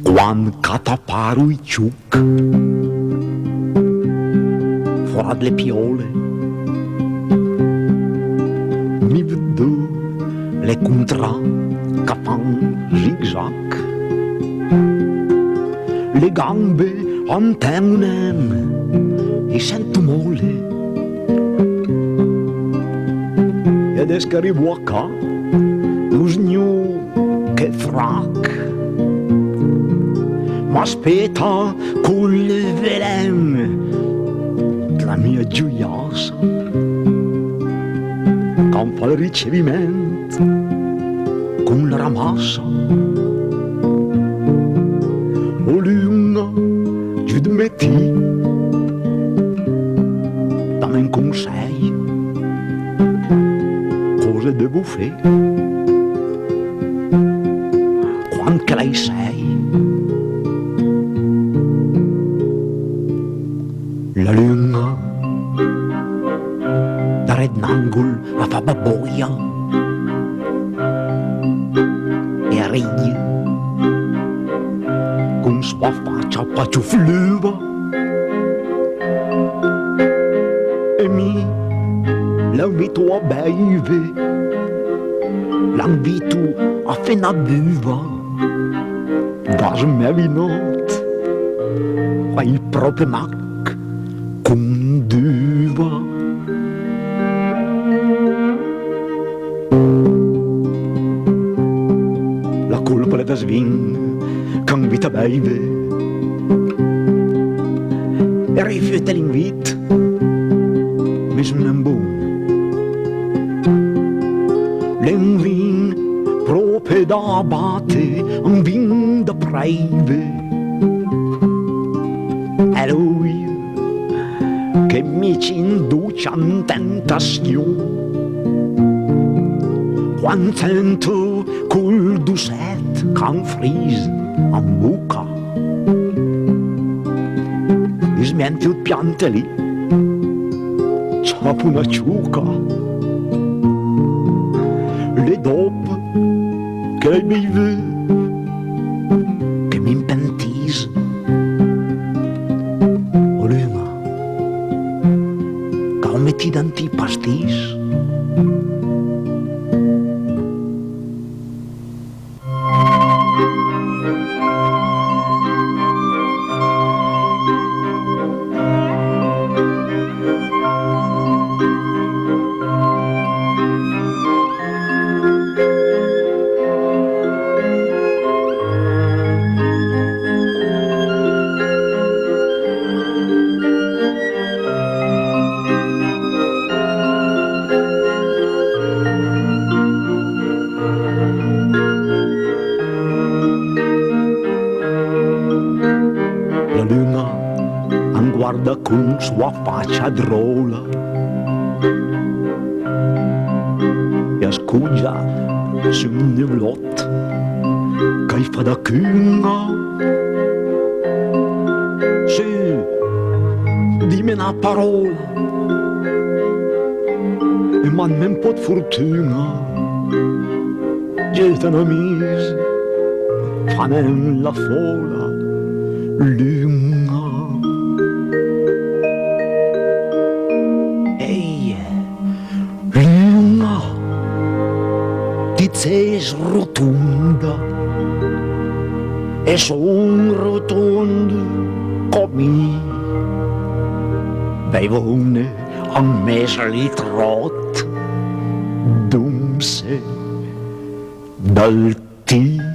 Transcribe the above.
Quan cataparul i ciuc fora delle piole, mi vedo le contra che fan zigzag, le gambe antengono e sento mole, e adesso che arrivo a qua lo sgno che frac m'aspetta con il veleno della mia gioiosa che fa il ricevimento con la ramassa o luna giù di metti dammi un consiglio cosa devo fare quando che lei sei. La luna da Rednangol a fa baboia e a riglie con sua faccia paciufluva e mi l'invito a beve, l'invito a fare una buva da smevinot qua il proprio mac conduva. La colpa è da svin che invita a beve e rifiuta l'invito mi sono un buon l'invin proprio da batte un vin da preve e lui che mi ci induce in tentazione quando sento col duset che frise in bocca e smente il piante lì c'ha una ciuca le dopo che lei mi vede che mi impentise metti tanti pastis. La luna guarda con sua faccia drola e ascolta su un nuvolotto che fa da cunga. Sì, dimmi una parola e manmi un po' di fortuna. Getta una mise, fanno la fola lunga. Ehi, lunga, ti sei rotonda e son rotondo come bevone a mesa li trot dumse dal tì.